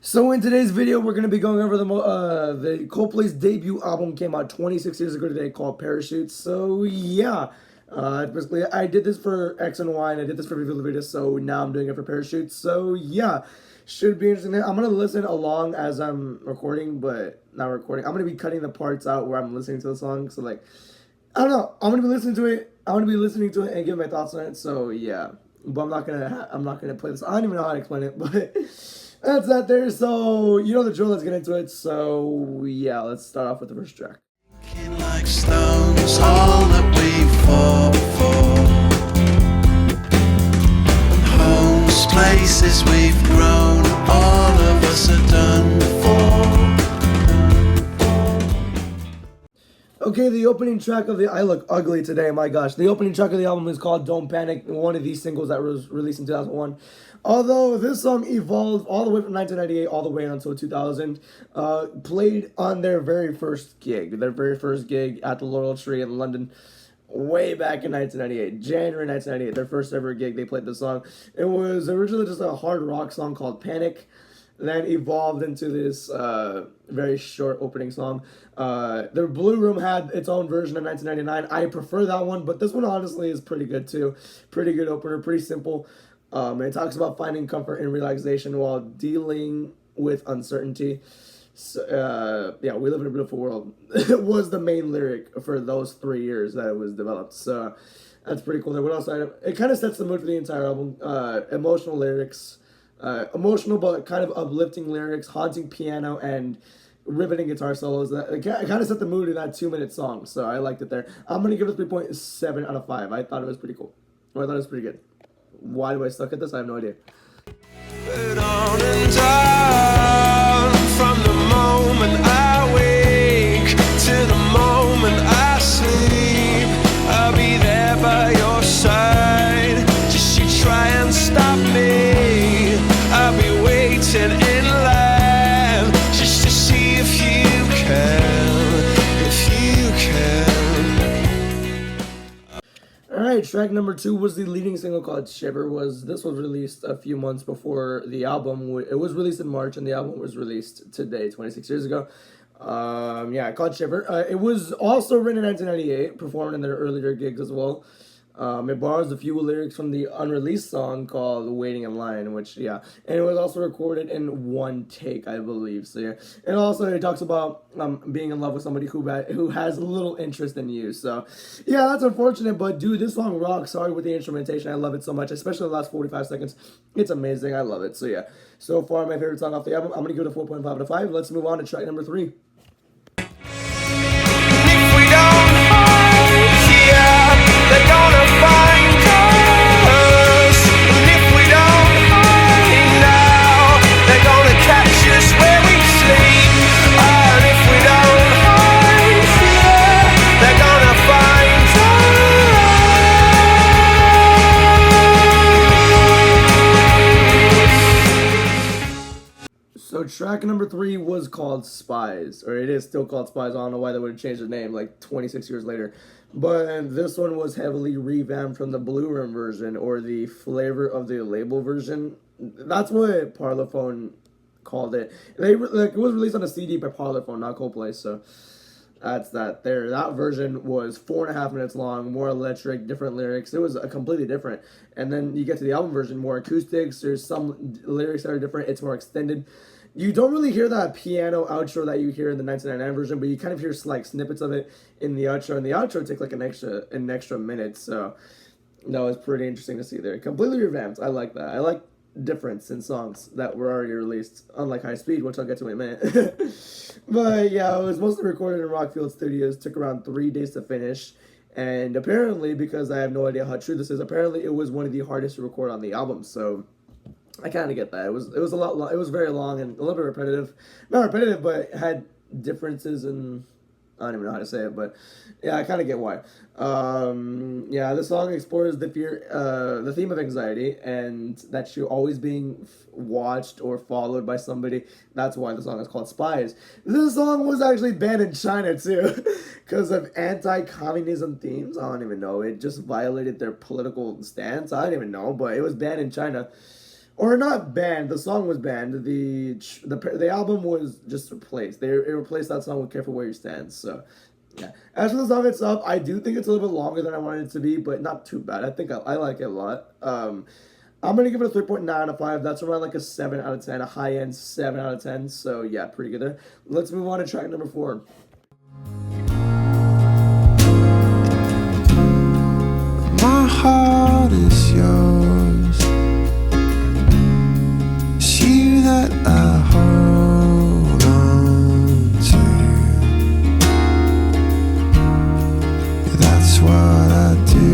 So in today's video, we're gonna be going over the Coldplay's debut album came out 26 years ago today called Parachutes. So yeah, basically I did this for X and Y and I did this for Review the Video. So now I'm doing it for Parachutes. So yeah, should be interesting. I'm gonna listen along as I'm recording, but not recording. I'm gonna be cutting the parts out where I'm listening to the song. So like, I don't know. I'm gonna be listening to it. I'm gonna be listening to it and give my thoughts on it. So yeah, but I'm not gonna play this. I don't even know how to explain it, but. That's that there, so you know the drill, let's get into it. So yeah, let's start off with the first track. Like stones, all that we fought for. Homes, places we've grown, all of us are done for. Okay, the opening track of the I look ugly today, my gosh. The opening track of the album is called Don't Panic, one of these singles that was released in 2001. Although this song evolved all the way from 1998 all the way until 2000, played on their very first gig at the Laurel Tree in London, way back in 1998, January 1998, their first ever gig. They played the song. It was originally just a hard rock song called Panic, then evolved into this very short opening song. The Blue Room had its own version in 1999. I prefer that one, but this one honestly is pretty good too. Pretty good opener, pretty simple. It talks about finding comfort and relaxation while dealing with uncertainty. So, yeah, we live in a beautiful world. It was the main lyric for those 3 years that it was developed. So that's pretty cool. What else? It kind of sets the mood for the entire album. Emotional lyrics, emotional but kind of uplifting lyrics, haunting piano, and riveting guitar solos. It kind of set the mood in that 2-minute song. So I liked it there. I'm gonna give it 3.7 out of 5. I thought it was pretty cool. I thought it was pretty good. Why do I suck at this? I have no idea. But on and on, from the moment I wake to the moment I sleep, I'll be there by your side. Just you try and stop me, I'll be waiting in line just to see if you can, Alright, track number 2 was the leading single called Shiver. This was released a few months before the album. It was released in March and the album was released today, 26 years ago. Yeah, called Shiver. It was also written in 1998, performed in their earlier gigs as well. It borrows a few lyrics from the unreleased song called Waiting in Line, which, yeah, and it was also recorded in one take, I believe, so yeah. And also it talks about being in love with somebody who has little interest in you, so yeah, that's unfortunate, but dude, this song rocks. Sorry with the instrumentation, I love it so much, especially the last 45 seconds. It's amazing, I love it, so yeah. So far, my favorite song off the album. I'm gonna give it a 4.5 out of 5. Let's move on to track number 3. So track number 3 was called Spies, or it is still called Spies. I don't know why they would have changed the name like 26 years later. But this one was heavily revamped from the Blue Room version, or the Flavor of the Label version. That's what Parlophone called it. It was released on a CD by Parlophone, not Coldplay. So that's that there. That version was 4.5 minutes long, more electric, different lyrics. It was a completely different. And then you get to the album version, more acoustics. There's some lyrics that are different. It's more extended. You don't really hear that piano outro that you hear in the 1999 version, but you kind of hear like snippets of it in the outro. And the outro takes like an extra minute. So that was pretty interesting to see there. Completely revamped. I like that. I like difference in songs that were already released, unlike High Speed, which I'll get to in a minute. But yeah, it was mostly recorded in Rockfield Studios. Took around 3 days to finish. And apparently, because I have no idea how true this is, apparently it was one of the hardest to record on the album. So I kind of get that. It was a lot long. It was very long and a little bit repetitive. Not repetitive, but had differences in, I don't even know how to say it, but yeah, I kind of get why. Yeah, the song explores the theme of anxiety, and that you're always being watched or followed by somebody. That's why the song is called Spies. This song was actually banned in China too, because of anti-communism themes. I don't even know. It just violated their political stance. I don't even know, but it was banned in China. or not banned. The song was banned. The album was just replaced. It replaced that song with "Careful Where You Stand." So yeah. As for the song itself, I do think it's a little bit longer than I wanted it to be, but not too bad. I like it a lot. I'm gonna give it a 3.9 out of 5. That's around like a 7 out of 10, a high end 7 out of 10. So yeah, pretty good there. Let's move on to track number 4. My heart is yours. It's you that I hold on to. That's what I do.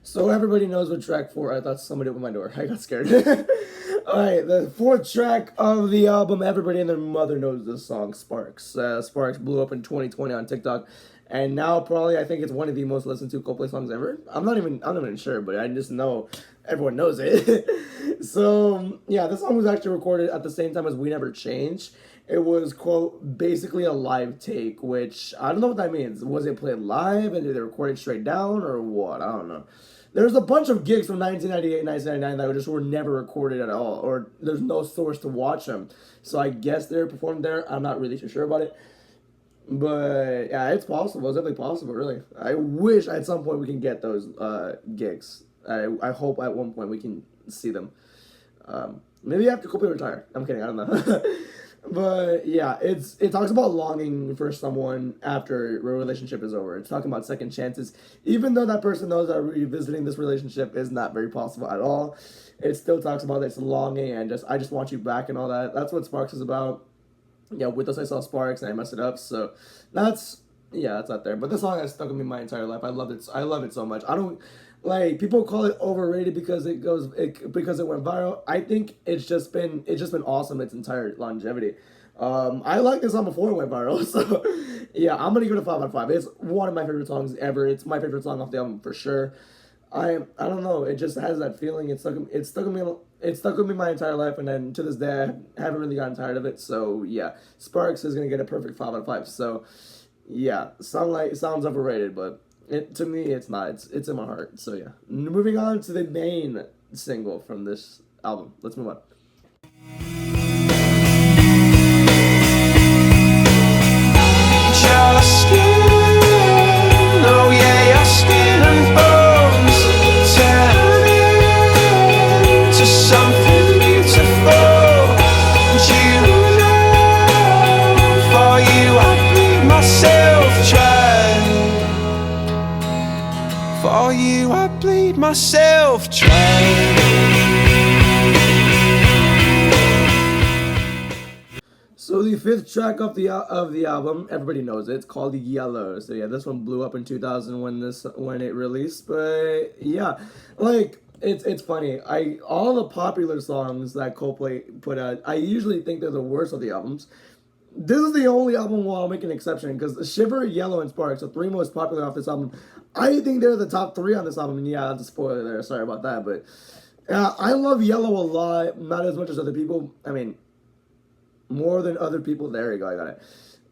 So everybody knows what track 4. I thought somebody opened my door. I got scared. Alright, the 4th track of the album. Everybody and their mother knows this song, Sparks. Sparks blew up in 2020 on TikTok, and now probably I think it's one of the most listened to Coldplay songs ever. I'm not even sure, but I just know everyone knows it. So yeah, this song was actually recorded at the same time as We Never Change. It was, quote, basically a live take, which I don't know what that means. Was it played live and did they record it straight down or what? I don't know. There's a bunch of gigs from 1998, 1999 that just were never recorded at all, or there's no source to watch them. So I guess they're performed there. I'm not really too sure about it. But yeah, it's possible. It's definitely possible, really. I wish at some point we can get those gigs. I hope at one point we can see them. Maybe after Coldplay retire. I'm kidding. I don't know. But yeah, it talks about longing for someone after a relationship is over. It's talking about second chances, even though that person knows that revisiting this relationship is not very possible at all. It still talks about this longing and I just want you back and all that. That's what Sparks is about. Yeah, with us I saw Sparks and I messed it up. So that's out there. But this song has stuck with me my entire life. I love it. I love it so much. I don't like people call it overrated because because it went viral. I think it's just been awesome its entire longevity. I liked this song before it went viral, so yeah, I'm gonna give it a 5 out of 5. It's one of my favorite songs ever. It's my favorite song off the album for sure. I don't know. It just has that feeling. It stuck with me my entire life, and then to this day I haven't really gotten tired of it. So yeah, Sparks is gonna get a perfect 5 out of 5. So yeah, sounds overrated, but to me it's not. It's in my heart. So yeah, moving on to the main single from this album. Let's move on. Your skin, oh yeah, your skin and bones turn into something beautiful. And you know, for you I bleed myself dry. For you I bleed myself dry. So the 5th track of the album, everybody knows it. It's called Yellow. So yeah, this one blew up in 2000 when it released. But yeah, like it's funny. All the popular songs that Coldplay put out, I usually think they're the worst of the albums. This is the only album where I'll make an exception because Shiver, Yellow, and Sparks, the 3 most popular off this album. I think they're the top 3 on this album. And yeah, that's a spoiler there. Sorry about that, but I love Yellow a lot. Not as much as other people. I mean, more than other people. There you go, I got it.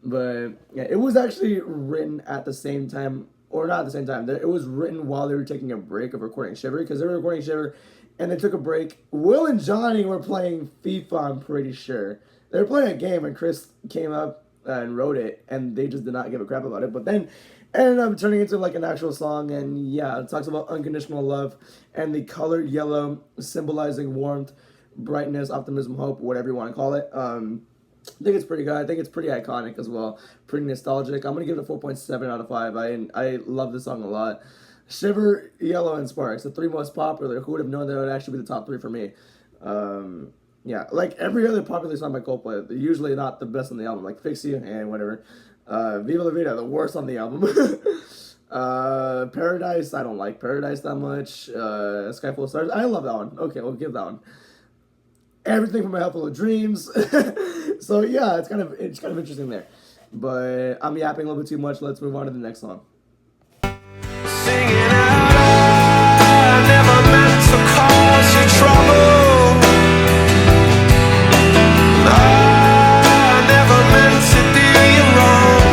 But yeah, it was actually written at the same time, or not at the same time. It was written while they were taking a break of recording Shiver, because they were recording Shiver, and they took a break. Will and Johnny were playing FIFA, I'm pretty sure. They were playing a game, and Chris came up and wrote it, and they just did not give a crap about it. But then ended up turning into like an actual song, and yeah, it talks about unconditional love, and the color yellow symbolizing warmth, brightness, optimism, hope, whatever you want to call it. I think it's pretty good. I think it's pretty iconic as well. Pretty nostalgic. I'm going to give it a 4.7 out of 5. I love this song a lot. Shiver, Yellow, and Sparks, the 3 most popular. Who would have known that it would actually be the top 3 for me? Yeah, like every other popular song by Coldplay, they're usually not the best on the album. Like Fix You and whatever. Viva La Vida, the worst on the album. Paradise, I don't like Paradise that much. Sky Full of Stars, I love that one. Okay, we'll give that one. Everything from My Head Full of Dreams. So yeah, it's kind of interesting there. But I'm yapping a little bit too much. Let's move on to the next song. Singing out, I never meant to cause you trouble. I never meant to do you wrong.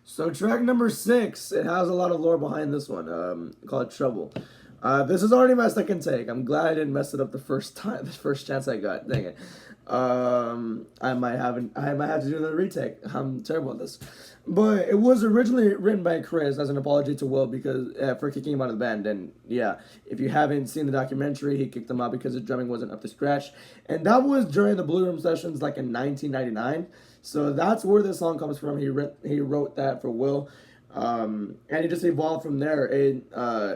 So track number 6, it has a lot of lore behind this one, called Trouble. This is already my second take. I'm glad I didn't mess it up the first time, the first chance I got. Dang it. I might have to do another retake. I'm terrible at this. But it was originally written by Chris as an apology to Will because for kicking him out of the band. And yeah, if you haven't seen the documentary, he kicked him out because his drumming wasn't up to scratch. And that was during the Blue Room sessions, like in 1999. So that's where this song comes from. He wrote that for Will. And it just evolved from there. It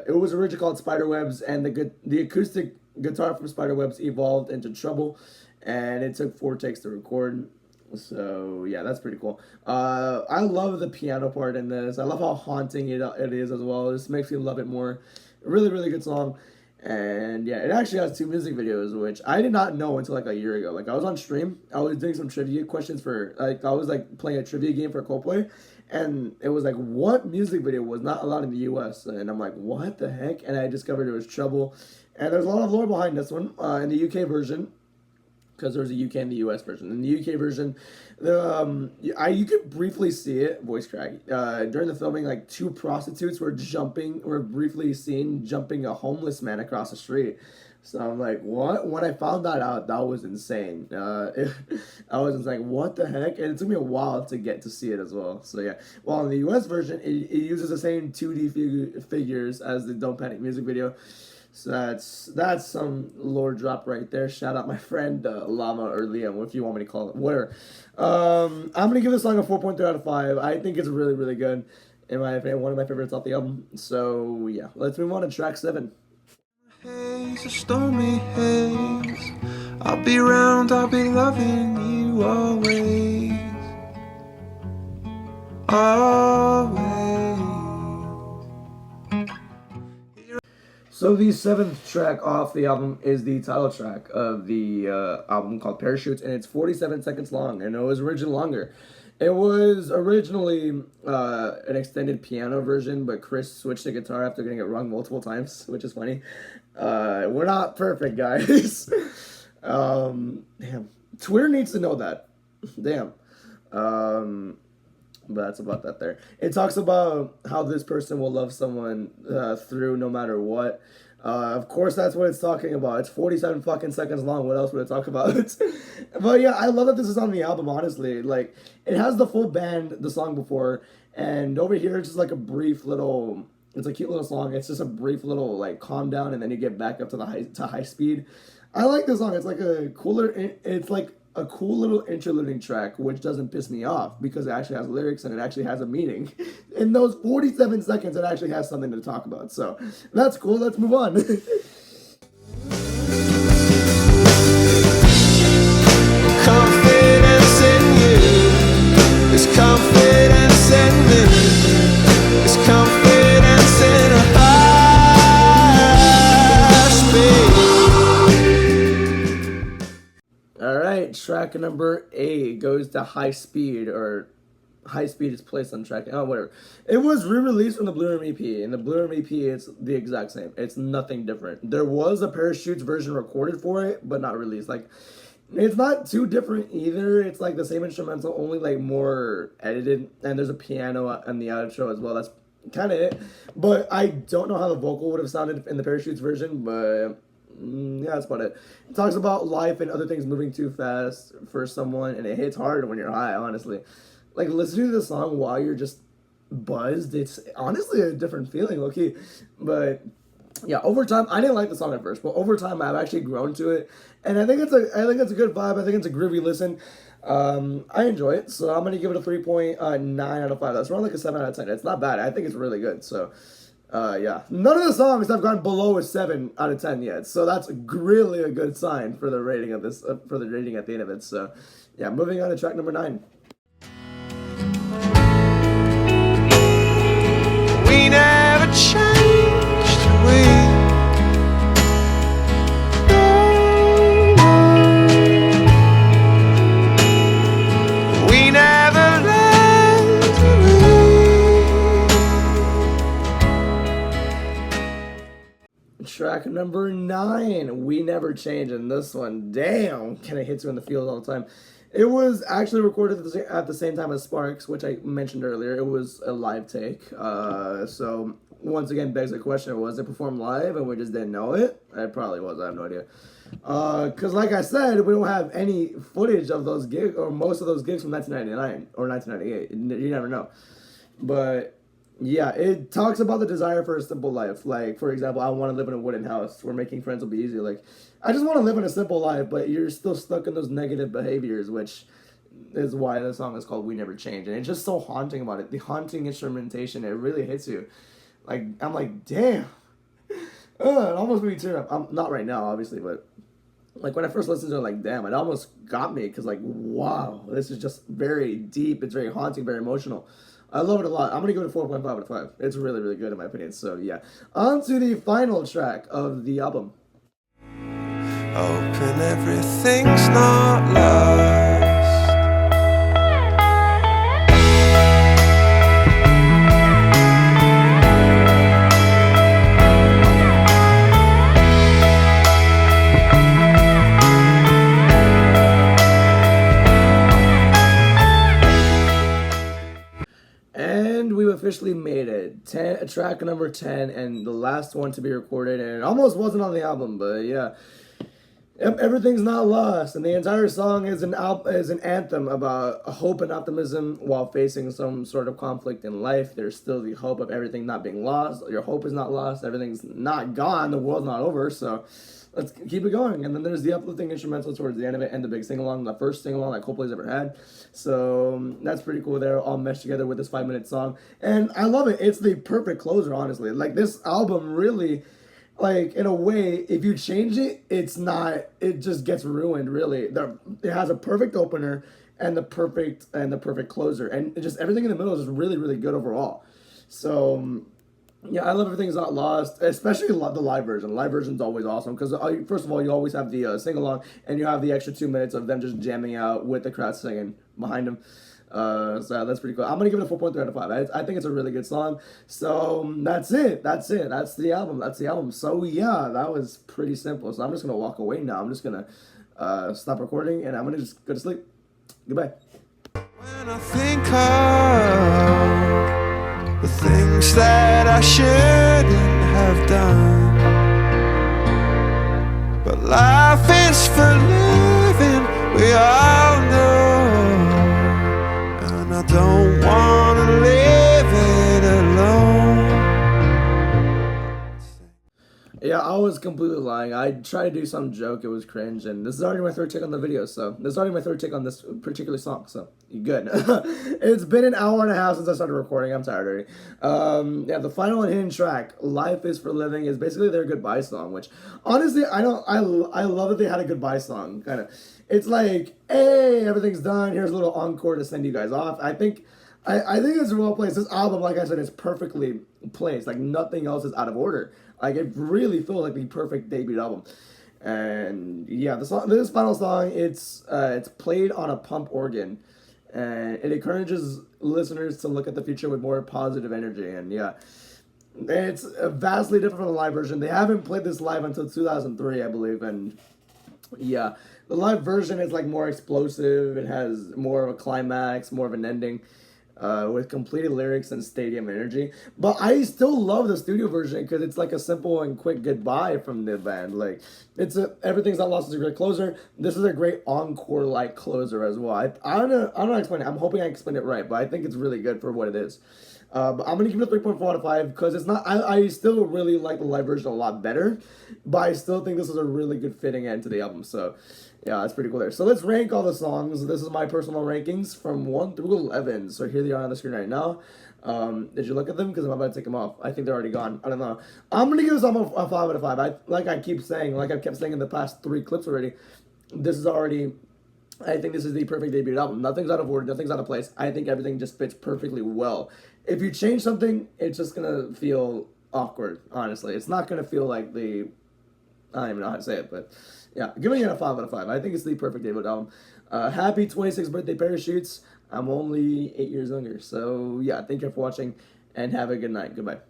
was originally called Spiderwebs, and the acoustic guitar from Spiderwebs evolved into Trouble, and it took 4 takes to record. So yeah, that's pretty cool. I love the piano part in this. I love how haunting it is as well. This makes me love it more. Really, really good song. And yeah, it actually has 2 music videos, which I did not know until like a year ago. Like I was on stream, I was doing some trivia questions for like I was like playing a trivia game for Coldplay, and it was like what music video was not allowed in the U.S. and I'm like what the heck, and I discovered it was Trouble, and there's a lot of lore behind this one in the UK version. Because there's a UK and the US version. In the UK version, you could briefly see it, voice crack. During the filming, like 2 prostitutes were briefly seen jumping a homeless man across the street. So I'm like, what? When I found that out, that was insane. I was just like, what the heck? And it took me a while to get to see it as well. So yeah, well, in the US version, it uses the same 2D figures as the Don't Panic music video. So that's some lore drop right there. Shout out my friend Lava or Liam, if you want me to call it. Whatever. I'm gonna give this song a 4.3 out of 5. I think it's really, really good. In my opinion, one of my favorites off the album. So yeah, let's move on to track 7. Haze, a stormy haze. I'll be round, I'll be loving you always. Always. So the 7th track off the album is the title track of the album called Parachutes, and it's 47 seconds long, and it was originally longer. It was originally an extended piano version, but Chris switched the guitar after getting it wrong multiple times, which is funny. We're not perfect, guys. Damn. Twitter needs to know that. Damn. But that's about that there. It talks about how this person will love someone through no matter what. Of course, that's what it's talking about. It's 47 fucking seconds long. What else would it talk about? But yeah, I love that this is on the album, honestly. Like, it has the full band, the song before, and over here it's just like a brief little... It's a cute little song. It's just a brief little, like, calm down, and then you get back up to high speed. I like this song. It's like a cooler... It's like a cool little interluding track, which doesn't piss me off because it actually has lyrics and it actually has a meaning. In those 47 seconds, it actually has something to talk about. So that's cool. Let's move on. Confidence in you is confidence in me. It's confidence in a high speed. Alright, track number 8 goes to High Speed, or High Speed is placed on track. Oh, whatever. It was re-released from the Blue Room EP, and the Blue Room EP is the exact same. It's nothing different. There was a Parachutes version recorded for it, but not released. Like, it's not too different either. It's like the same instrumental, only like more edited, and there's a piano on the outro as well. That's kind of it. But I don't know how the vocal would have sounded in the Parachutes version, but... yeah, that's about it. It talks about life and other things moving too fast for someone, and it hits hard when you're high, honestly. Like, listening to the song while you're just buzzed, it's honestly a different feeling, okay? But, yeah, over time, I didn't like the song at first, but over time, I've actually grown to it, and I think it's a good vibe. I think it's a groovy listen. I enjoy it, so I'm going to give it a 3.9 out of 5. That's around like a 7 out of 10. It's not bad. I think it's really good, so... yeah, none of the songs have gone below a 7 out of 10 yet, so that's really a good sign for the rating of this, for the rating at the end of it. So, yeah, moving on to track number 9. We never changed, we never left, Track number 9, We Never Change, and this one, damn, kind of hits you in the feels all the time. It was actually recorded at the same time as Sparks, which I mentioned earlier. It was a live take. So once again, begs the question: was it performed live and we just didn't know it? It probably was. I have no idea. Because like I said, we don't have any footage of those gigs or most of those gigs from 1999 or 1998. You never know. But yeah, it talks about the desire for a simple life. Like, for example, I want to live in a wooden house where making friends will be easy. Like, I just want to live in a simple life, but you're still stuck in those negative behaviors, which is why the song is called We Never Change. And it's just so haunting about it. The haunting instrumentation, it really hits you. Like, I'm like, damn. It almost made me tear up. I'm not right now, obviously, but like when I first listened to it, like, damn, it almost got me because, like, wow, this is just very deep. It's very haunting, very emotional. I love it a lot. I'm gonna give it a 4.5 out of 5. It's really, really good in my opinion. So yeah, on to the final track of the album. Hoping everything's not lost. And we've officially made it. Track number 10, and the last one to be recorded, and it almost wasn't on the album, but yeah. Everything's not lost, and the entire song is an anthem about hope and optimism while facing some sort of conflict in life. There's still the hope of everything not being lost. Your hope is not lost. Everything's not gone. The world's not over. So let's keep it going. And then there's the uplifting instrumental towards the end of it, and the big sing along, the first sing along that Coldplay's ever had. So that's pretty cool. They're all meshed together with this 5-minute song, and I love it. It's the perfect closer, honestly. Like this album really. Like in a way, if you change it, it's not. It just gets ruined. Really, it has a perfect opener and the perfect closer, and it just everything in the middle is just really really good overall. So yeah, I love Everything's Not Lost, especially the live version. Live version's always awesome because first of all, you always have the sing along, and you have the extra 2 minutes of them just jamming out with the crowd singing behind them. So that's pretty cool. I'm gonna give it a 4.3 out of 5. I think it's a really good song. So that's it. That's the album. So yeah, that was pretty simple. So I'm just gonna walk away now. I'm just gonna stop recording and I'm gonna just go to sleep. Goodbye. When I think of the things that I shouldn't have done, but life is for living, we all know. I don't wanna live it alone. Yeah, I was completely lying. I tried to do some joke. It was cringe, and this is already my third take on the video. So this is already my third take on this particular song. So you good? It's been an hour and a half since I started recording. I'm tired already. Yeah, the final and hidden track, "Life Is for Living," is basically their goodbye song. Which honestly, I don't. I love that they had a goodbye song. Kind of. It's like, hey, everything's done. Here's a little encore to send you guys off. I think it's well placed. This album, like I said, is perfectly placed. Like nothing else is out of order. Like it really feels like the perfect debut album. And yeah, this final song, it's played on a pump organ, and it encourages listeners to look at the future with more positive energy. And yeah, it's vastly different from the live version. They haven't played this live until 2003, I believe, and yeah, the live version is like more explosive. It has more of a climax, more of an ending, with completed lyrics and stadium energy. But I still love the studio version because it's like a simple and quick goodbye from the band. Like Everything's Not Lost is a great closer. This is a great encore like closer as well. I don't know how to explain it. I'm hoping I explained it right, but I think it's really good for what it is. But I'm gonna give it a 3.4 out of 5 because it's not. I still really like the live version a lot better, but I still think this is a really good fitting end to the album. So yeah, that's pretty cool there. So let's rank all the songs. This is my personal rankings from 1 through 11. So here they are on the screen right now. Did you look at them? Because I'm about to take them off. I think they're already gone. I don't know. I'm gonna give this album a 5 out of 5. Like I've kept saying in the past 3 clips already. This is already. I think this is the perfect debut album. Nothing's out of order. Nothing's out of place. I think everything just fits perfectly well. If you change something, it's just gonna feel awkward. Honestly, it's not gonna feel like the. I don't even know how to say it, but yeah, giving it a 5 out of 5. I think it's the perfect debut album. Happy 26th birthday, Parachutes. I'm only 8 years younger. So yeah, thank you for watching, and have a good night. Goodbye.